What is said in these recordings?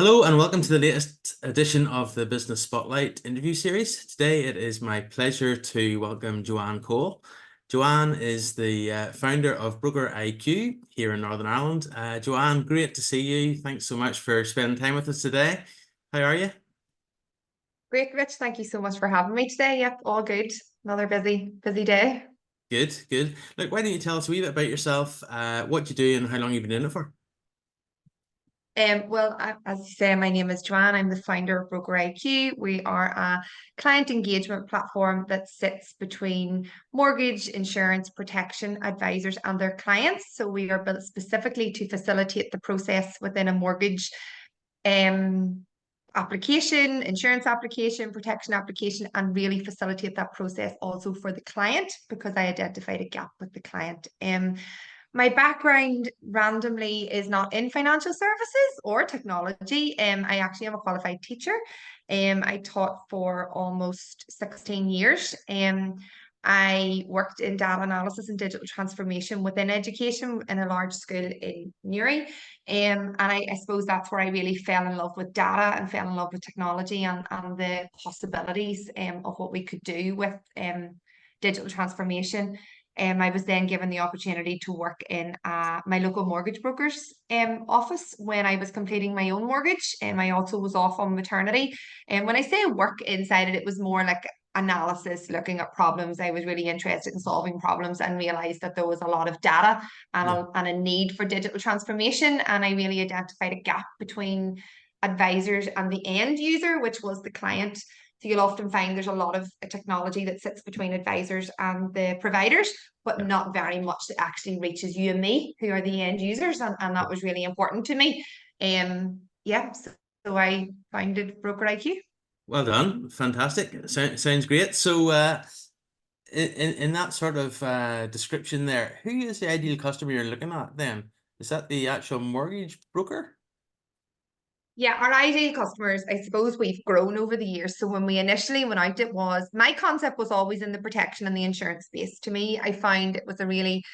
Hello and welcome to the latest edition of the Business Spotlight interview series. Today it is my pleasure to welcome Joanne Cole. Joanne is the founder of BrokerIQ here in Northern Ireland. Joanne, great to see you. Thanks so much for spending time with us today. How are you? Great, Rich. Thank you so much for having me today. Yep, all good. Another busy day. Good, good. Look, why don't you tell us a wee bit about yourself, what you do and how long you've been doing it for? As you say, my name is Joanne. I'm the founder of BrokerIQ. We are a client engagement platform that sits between mortgage, insurance, protection advisors and their clients. So we are built specifically to facilitate the process within a mortgage um, application, insurance application, protection application, and really facilitate that process also for the client because I identified a gap with the client. My background randomly is not in financial services or technology. I actually am a qualified teacher. I taught for almost 16 years. I worked in data analysis and digital transformation within education in a large school in Newry. And I suppose that's where I really fell in love with data and fell in love with technology and the possibilities of what we could do with digital transformation. I was then given the opportunity to work in my local mortgage broker's office when I was completing my own mortgage. I also was off on maternity. And when I say work inside it, it was more like analysis, looking at problems. I was really interested in solving problems and realized that there was a lot of data and Yeah. and a need for digital transformation. And I really identified a gap between advisors and the end user, which was the client. So you'll often find there's a lot of technology that sits between advisors and the providers, but Yeah. not very much that actually reaches you and me, who are the end users. And that was really important to me. So I founded Broker IQ. Well done. Fantastic. Sounds great. So in that sort of description there, who is the ideal customer you're looking at then? Is that the actual mortgage broker? Yeah, our ideal customers, I suppose we've grown over the years. So when we initially went out, it was my concept was always in the protection and the insurance space. To me, I find it was a really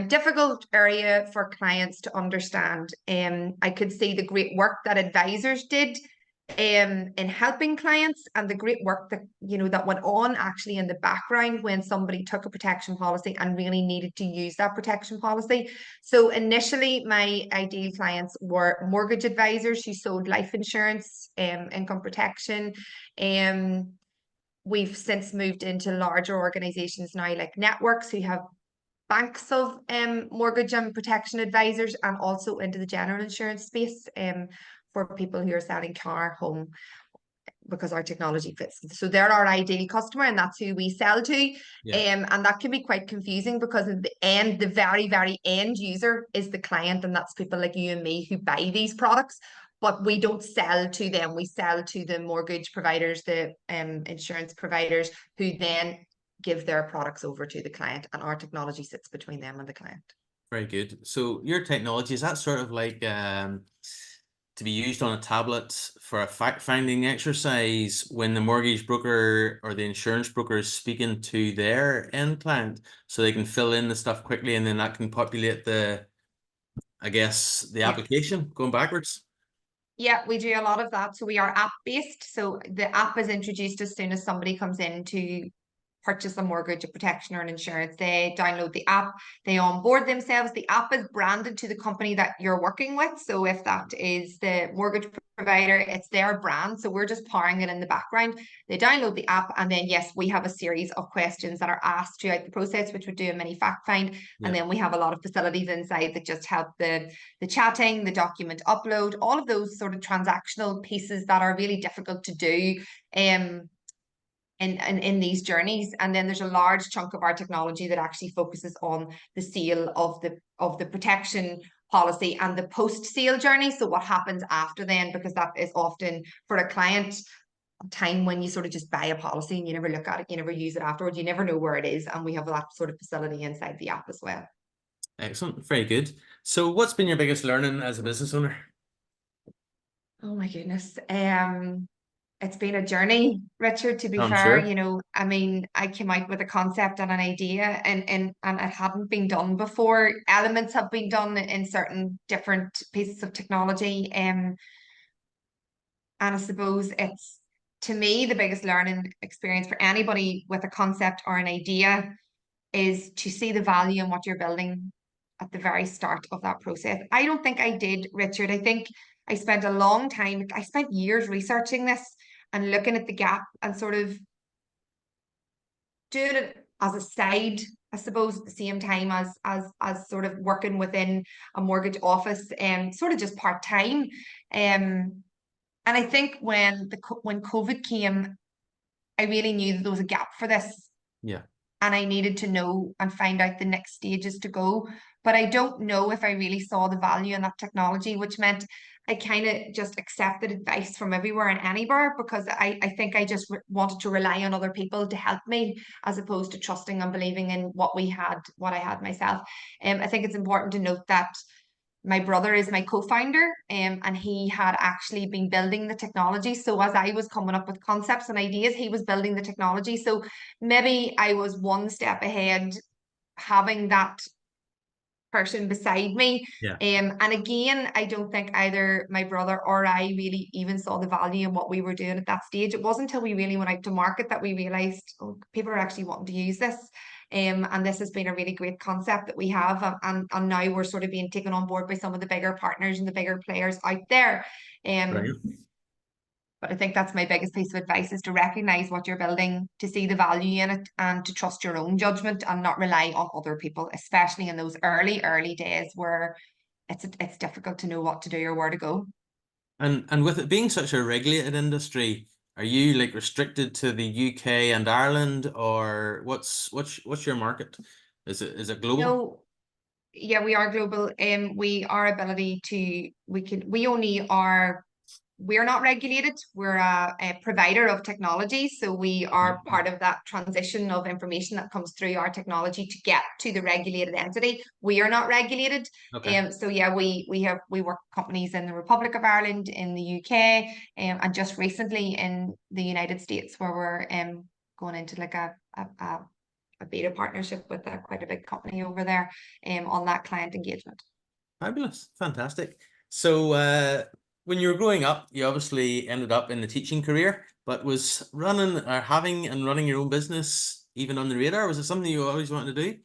difficult area for clients to understand. I could see the great work that advisors did in helping clients and the great work that that went on actually in the background when somebody took a protection policy and really needed to use that protection policy. So initially my ideal clients were mortgage advisors who sold life insurance, income protection. We've since moved into larger organizations now like networks who have banks of mortgage and protection advisors, and also into the general insurance space for people who are selling car, home, because our technology fits. So they're our ideal customer, and that's who we sell to. Yeah. And that can be quite confusing because in the end, the very end user is the client, and that's people like you and me who buy these products. But we don't sell to them. We sell to the mortgage providers, the insurance providers, who then give their products over to the client, and our technology sits between them and the client. Very good. So your technology, is that sort of like to be used on a tablet for a fact-finding exercise when the mortgage broker or the insurance broker is speaking to their end client, so they can fill in the stuff quickly and then that can populate the, I guess, the Yeah. application going backwards? Yeah, we do a lot of that. So we are app based. So the app is introduced as soon as somebody comes in to purchase a mortgage, a protection, or an insurance. They download the app, they onboard themselves. The app is branded to the company that you're working with. So if that is the mortgage provider, it's their brand. So we're just powering it in the background. They download the app, and then yes, we have a series of questions that are asked throughout the process, which would do a mini fact find. Yeah. And then we have a lot of facilities inside that just help the chatting, the document upload, all of those sort of transactional pieces that are really difficult to do. In these journeys. And then there's a large chunk of our technology that actually focuses on the sale of the protection policy and the post-sale journey. So what happens after then, because that is often for a client a time when you sort of just buy a policy and you never look at it, you never use it afterwards, you never know where it is. And we have that sort of facility inside the app as well. Excellent. Very good. So what's been your biggest learning as a business owner? Oh my goodness. It's been a journey, Richard, to be I'm fair. sure. I mean, I came out with a concept and an idea, and it hadn't been done before. Elements have been done in certain different pieces of technology. And I suppose it's, to me, the biggest learning experience for anybody with a concept or an idea is to see the value in what you're building at the very start of that process. I don't think I did, Richard. I think I spent a long time, I spent years researching this and looking at the gap and sort of doing it as a side, I suppose, at the same time as sort of working within a mortgage office and sort of just part-time. And I think when COVID came, I really knew that there was a gap for this, Yeah. and I needed to know and find out the next stages to go. But I don't know if I really saw the value in that technology, which meant I kind of just accepted advice from everywhere and anywhere because I think I just wanted to rely on other people to help me as opposed to trusting and believing in what I had myself. I think it's important to note that my brother is my co-founder, and he had actually been building the technology. So as I was coming up with concepts and ideas, he was building the technology. So maybe I was one step ahead having that person beside me. Yeah. And again, I don't think either my brother or I really even saw the value in what we were doing at that stage. It wasn't until we really went out to market that we realized, oh, people are actually wanting to use this. And this has been a really great concept that we have. And now we're sort of being taken on board by some of the bigger partners and the bigger players out there. Right. But I think that's my biggest piece of advice is to recognize what you're building, to see the value in it, and to trust your own judgment and not rely on other people, especially in those early days where it's difficult to know what to do or where to go. And with it being such a regulated industry, are you like restricted to the UK and Ireland, or what's your market? Is it global? No, yeah, we are global. We our ability to we only are we're not regulated. We're a provider of technology. So we are part of that transition of information that comes through our technology to get to the regulated entity. We are not regulated. Okay. So yeah, we work with companies in the Republic of Ireland, in the UK, and just recently in the United States where we're going into like a beta partnership with quite a big company over there on that client engagement. Fabulous. Fantastic. So when you were growing up, you obviously ended up in the teaching career, but was running or having and running your own business even on the radar? Was it something you always wanted to do?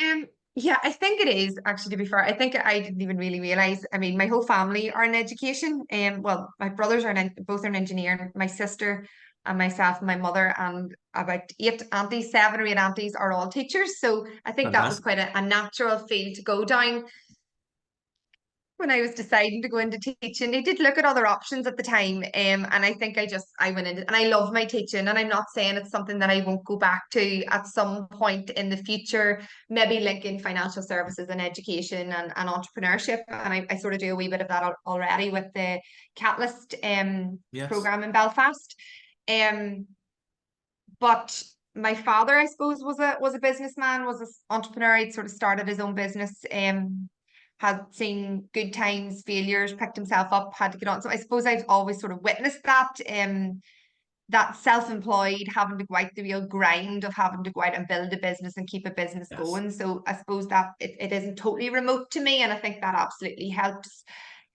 Um, yeah, I think it is actually, to be fair. I think I didn't even really realize. I mean, my whole family are in education. Well, my brothers are both are an engineer, and my sister and myself and my mother and about eight aunties, seven or eight aunties are all teachers. So I think that was Fantastic. quite a natural field to go down when I was deciding to go into teaching. I did look at other options at the time, and I think I went into, and I love my teaching, and I'm not saying it's something that I won't go back to at some point in the future, maybe linking financial services and education and entrepreneurship, and I sort of do a wee bit of that already with the Catalyst Yes. program in Belfast. Um, but my father, I suppose, was a businessman, was an entrepreneur. He'd sort of started his own business, had seen good times, failures, picked himself up, had to get on. So I suppose I've always sort of witnessed that self-employed, having to go out the real grind of having to go out and build a business and keep a business Yes. going. So I suppose that it isn't totally remote to me, and I think that absolutely helps.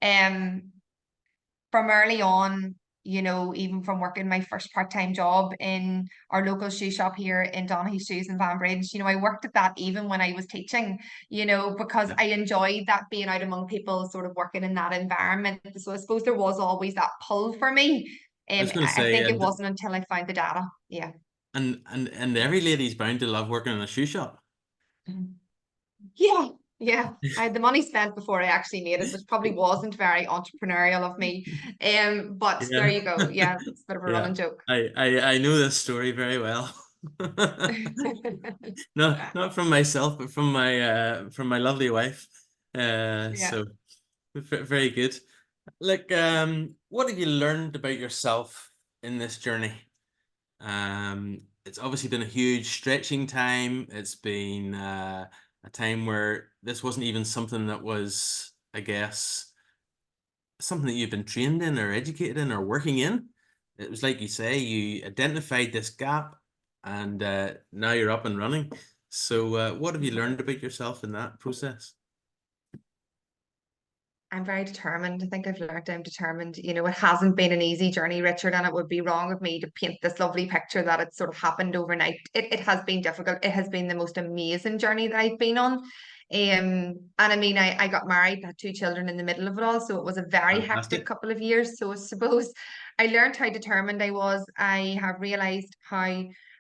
Um, from early on, even from working my first part-time job in our local shoe shop here in Donaghy Shoes in Banbridge, I worked at that even when I was teaching, because Yeah. I enjoyed that being out among people, sort of working in that environment. So I suppose there was always that pull for me. I was going to I say, think it and wasn't until I found the data. Yeah. and every lady's bound to love working in a shoe shop. Mhm. Yeah. Yeah. I had the money spent before I actually made it, which probably wasn't very entrepreneurial of me. But there Yeah. you go. Yeah, it's a bit of a Yeah. running joke. I know this story very well. Not from myself, but from my lovely wife. Yeah. So very good. Like, what have you learned about yourself in this journey? It's obviously been a huge stretching time. It's been a time where this wasn't even something that was, I guess, something that you've been trained in or educated in or working in. It was like you say, you identified this gap and now you're up and running. So what have you learned about yourself in that process? I'm very determined. I think I've learned I'm determined. You know, it hasn't been an easy journey, Richard, and it would be wrong of me to paint this lovely picture that it's sort of happened overnight. It has been difficult. It has been the most amazing journey that I've been on. And I mean, I got married, had two children in the middle of it all, so it was a very hectic Fantastic. couple of years. So I suppose I learned how determined I was. I have realized how,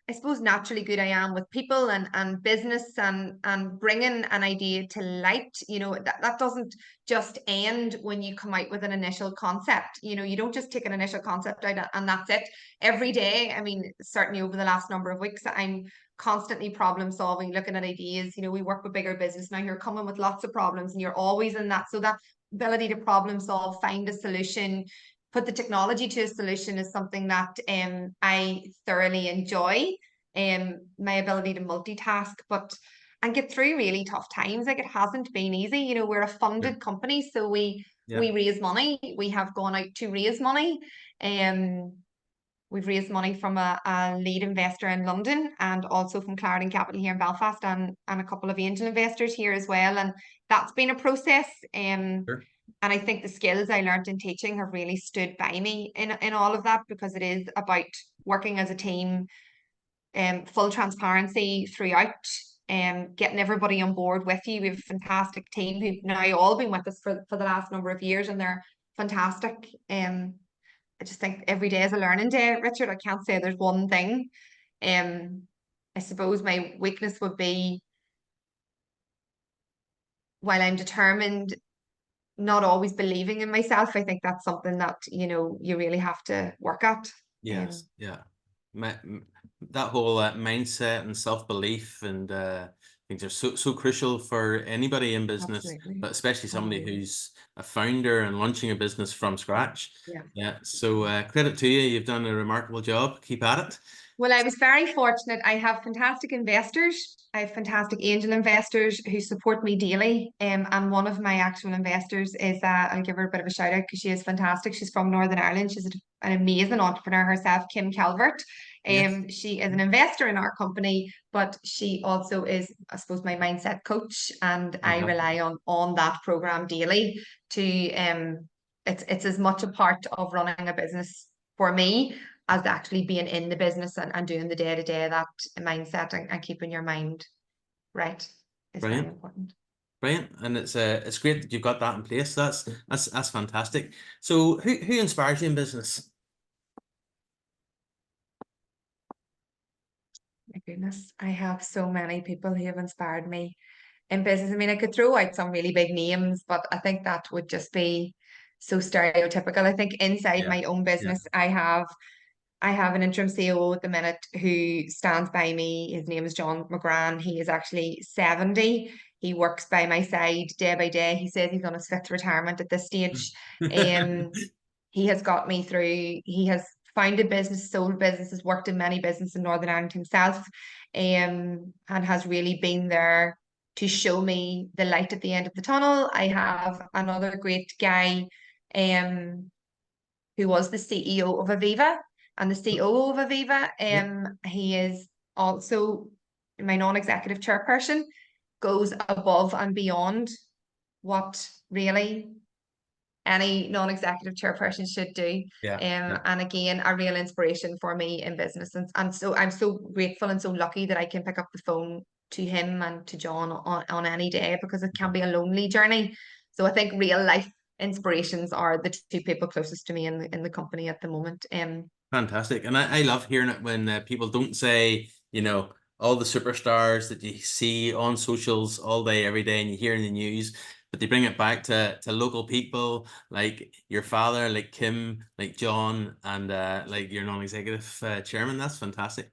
I suppose, naturally good I am with people and business and bringing an idea to light. You know, that doesn't just end when you come out with an initial concept. You know, you don't just take an initial concept out and that's it. Every day, I mean, certainly over the last number of weeks, I'm constantly problem solving, looking at ideas. You know, we work with bigger business now, you're coming with lots of problems and you're always in that. So that ability to problem solve, find a solution, put the technology to a solution is something that I thoroughly enjoy. My ability to multitask, but and get through really tough times. Like, it hasn't been easy. You know, we're a Yeah. funded company, so Yeah. we raise money. We have gone out to raise money. Um, we've raised money from a lead investor in London and also from Clarendon Capital here in Belfast and a couple of angel investors here as well. And that's been a process. Sure. And I think the skills I learned in teaching have really stood by me in all of that, because it is about working as a team, full transparency throughout, getting everybody on board with you. We have a fantastic team who've now all been with us for the last number of years, and they're fantastic. I just think every day is a learning day, Richard. I can't say there's one thing. Um, I suppose my weakness would be, while I'm determined, not always believing in myself. I think that's something that, you know, you really have to work at. Yes. Yeah. That whole mindset and self-belief and things are so crucial for anybody in business, Absolutely. but especially somebody Absolutely. who's a founder and launching a business from scratch. Yeah. Yeah. So credit to you. You've done a remarkable job. Keep at it. Well, I was very fortunate. I have fantastic investors. I have fantastic angel investors who support me daily. And one of my actual investors is, I'll give her a bit of a shout out because she is fantastic. She's from Northern Ireland. She's an amazing entrepreneur herself, Kim Calvert. Yes. She is an investor in our company, but she also is, I suppose, my mindset coach, and I Fantastic. rely on that program daily to it's as much a part of running a business for me as actually being in the business and doing the day to day. That mindset and keeping your mind right is very Brilliant. important. Brilliant. And it's great that you've got that in place. That's fantastic. So who inspires you in business? My goodness, I have so many people who have inspired me in business. I mean, I could throw out some really big names, but I think that would just be so stereotypical. I think inside Yeah. my own Yeah. business, I have an interim CEO at the minute who stands by me. His name is John McGran. He is actually 70. He works by my side day by day. He says he's on his fifth retirement at this stage. Um, he has got me through. He has founded business, sold businesses, worked in many businesses in Northern Ireland himself, and has really been there to show me the light at the end of the tunnel. I have another great guy, um, who was the CEO of Aviva and the COO of Aviva. Yeah. He is also my non-executive chairperson, goes above and beyond what really any non-executive chairperson should do. Yeah. Yeah. And again, a real inspiration for me in business. And so I'm so grateful and so lucky that I can pick up the phone to him and to John on any day, because it can be a lonely journey. So I think real life inspirations are the two people closest to me in the company at the moment. Fantastic. And I love hearing it when people don't say, all the superstars that you see on socials all day, every day, and you hear in the news, but they bring it back to local people like your father, like Kim, like John, and like your non-executive chairman. That's fantastic.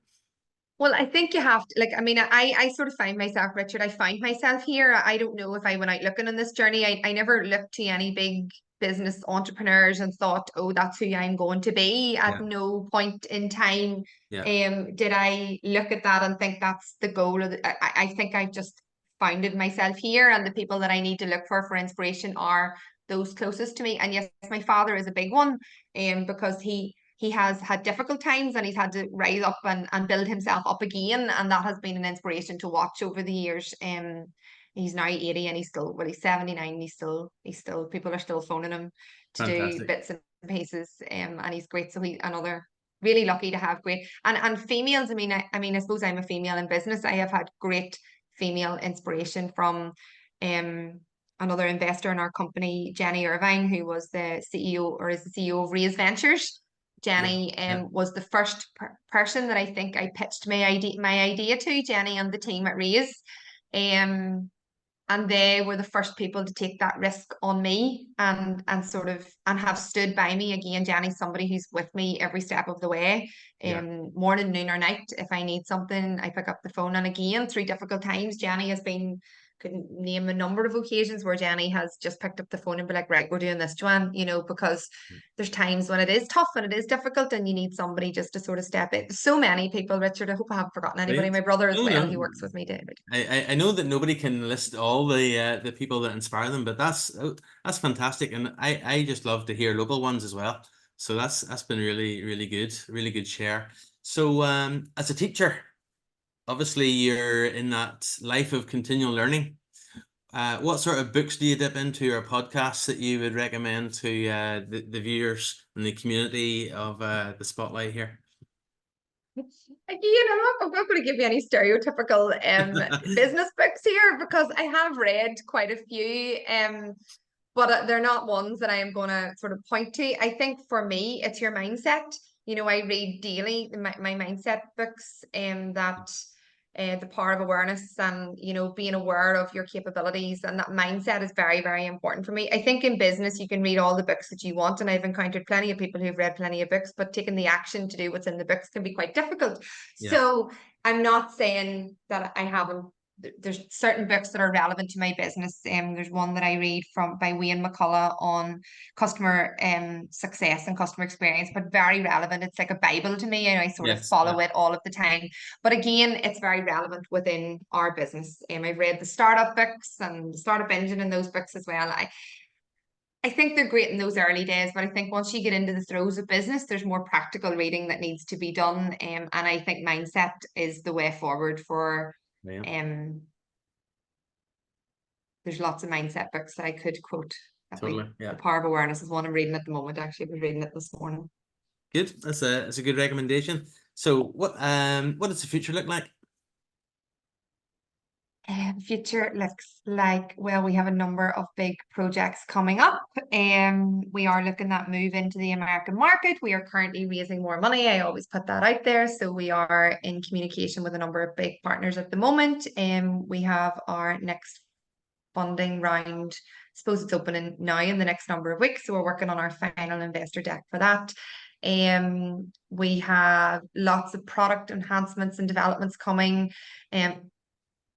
Well, I think you have to, like, I mean, I sort of find myself, Richard, I find myself here. I don't know if I went out looking on this journey. I never looked to any big business entrepreneurs and thought, oh, that's who I'm going to be. At Yeah. no point in time Yeah. did I look at that and think that's the goal. I think I just founded myself here, and the people that I need to look for inspiration are those closest to me. And yes, my father is a big one, because he has had difficult times and he's had to rise up and build himself up again. And that has been an inspiration to watch over the years. he's now 80 and he's 79 and he's still people are still phoning him to do Fantastic. bits and pieces, and he's great. So he another really lucky to have great and females. I mean I suppose I'm a female in business. I have had great female inspiration from another investor in our company, Jenny Irvine, who was the CEO or is the CEO of Raise Ventures. Yeah. Jenny Yeah. was the first person that I think I pitched my idea to, Jenny and the team at Raise. Um, and they were the first people to take that risk on me and sort of and have stood by me. Again, Jenny's somebody who's with me every step of the way, Yeah. morning, noon, or night. If I need something, I pick up the phone. And again, through difficult times, Jenny has been, couldn't name a number of occasions where Jenny has just picked up the phone and be like, right, we're doing this, Joanne, because there's times when it is tough and it is difficult and you need somebody just to sort of step in. So many people, Richard, I hope I haven't forgotten anybody. Brilliant. My brother as No, well, no. he works with me daily. I know that nobody can list all the people that inspire them, but that's fantastic, and I just love to hear local ones as well. So that's been really good share. So as a teacher, obviously you're in that life of continual learning. What sort of books do you dip into or podcasts that you would recommend to the viewers and the community of the Spotlight here? Again, I'm not going to give you any stereotypical business books here because I have read quite a few, but they're not ones that I am going to sort of point to. I think for me, it's your mindset. I read daily my mindset books, that the power of awareness and being aware of your capabilities, and that mindset is very, very important for me. I think in business you can read all the books that you want, and I've encountered plenty of people who've read plenty of books, but taking the action to do what's in the books can be quite difficult. Yeah. So I'm not saying that I haven't. There's certain books that are relevant to my business. There's one that I read from by Wayne McCullough on customer success and customer experience, but very relevant. It's like a Bible to me, and I sort of Yes. follow Yeah. it all of the time. But again, it's very relevant within our business. I've read the startup books and the startup engine and those books as well. I think they're great in those early days, but I think once you get into the throes of business, there's more practical reading that needs to be done. And I think mindset is the way forward for Yeah. um there's lots of mindset books that I could quote. Totally. The Yeah. Power of Awareness is one I'm reading at the moment. Actually, I've been reading it this morning. Good. That's a good recommendation. So what does the future look like? Future looks like, well, we have a number of big projects coming up. We are looking at move into the American market. We are currently raising more money. I always put that out there. So we are in communication with a number of big partners at the moment. We have our next funding round. I suppose it's opening now in the next number of weeks. So we're working on our final investor deck for that. We have lots of product enhancements and developments coming.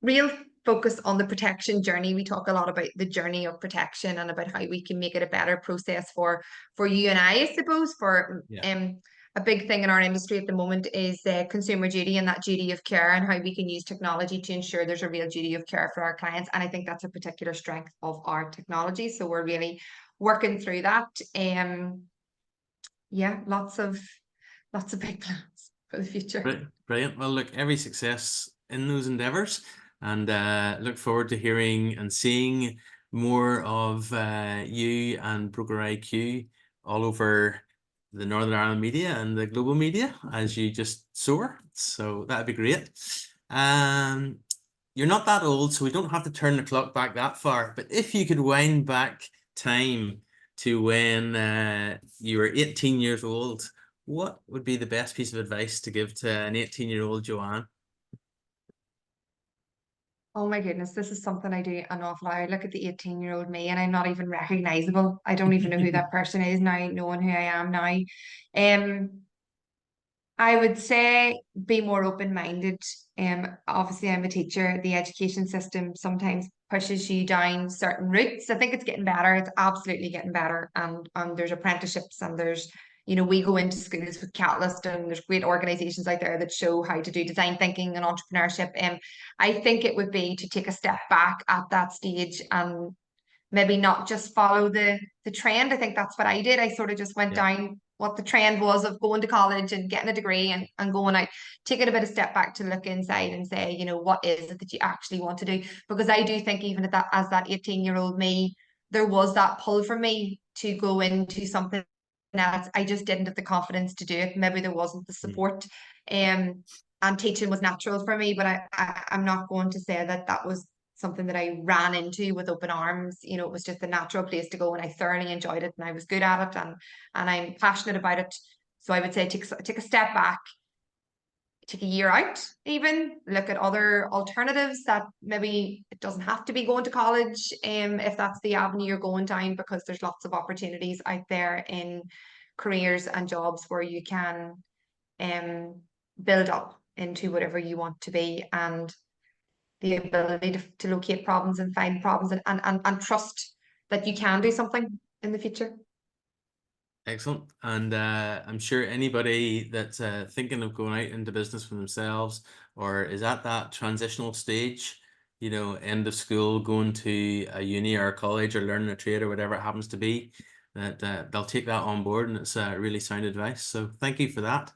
Real focus on the protection journey. We talk a lot about the journey of protection and about how we can make it a better process for you and I suppose. For Yeah. a big thing in our industry at the moment is consumer duty and that duty of care, and how we can use technology to ensure there's a real duty of care for our clients. And I think that's a particular strength of our technology. So we're really working through that. Yeah, lots of big plans for the future. Brilliant. Well, look, every success in those endeavors, and look forward to hearing and seeing more of you and Broker IQ all over the Northern Ireland media and the global media as you just soar. So that'd be great. You're not that old, so we don't have to turn the clock back that far. But if you could wind back time to when you were 18 years old, what would be the best piece of advice to give to an 18-year-old Joanne? Oh my goodness, this is something I do an awful lot. I look at the 18-year-old me and I'm not even recognizable. I don't even know who that person is now, knowing who I am now. Um, I would say be more open-minded. Obviously I'm a teacher. The education system sometimes pushes you down certain routes. I think it's getting better. It's absolutely getting better. And there's apprenticeships and there's, we go into schools with Catalyst, and there's great organizations out there that show how to do design thinking and entrepreneurship. And I think it would be to take a step back at that stage and maybe not just follow the trend. I think that's what I did. I sort of just went Yeah. down what the trend was of going to college and getting a degree and going out, taking a bit of step back to look inside and say, you know, what is it that you actually want to do? Because I do think even at that, as that 18-year-old me, there was that pull for me to go into something else. I just didn't have the confidence to do it. Maybe there wasn't the Mm. support. And teaching was natural for me, but I'm not going to say that that was something that I ran into with open arms. You know, it was just a natural place to go, and I thoroughly enjoyed it, and I was good at it, and I'm passionate about it. So I would say take a step back, take a year out, even look at other alternatives that maybe it doesn't have to be going to college, if that's the avenue you're going down, because there's lots of opportunities out there in careers and jobs where you can um build up into whatever you want to be, and the ability to locate problems and find problems, and trust that you can do something in the future. Excellent. And I'm sure anybody that's thinking of going out into business for themselves or is at that transitional stage, you know, end of school, going to a uni or a college or learning a trade or whatever it happens to be, that they'll take that on board, and it's really sound advice. So thank you for that.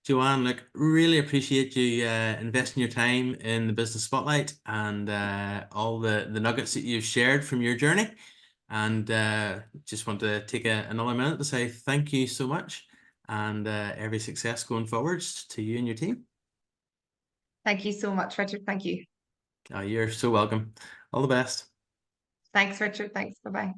Joanne, look, really appreciate you investing your time in the Business Spotlight and all the nuggets that you've shared from your journey. And just want to take another minute to say thank you so much, and every success going forwards to you and your team. Thank you so much, Richard. Thank you. You're so welcome. All the best. Thanks, Richard. Thanks. Bye-bye.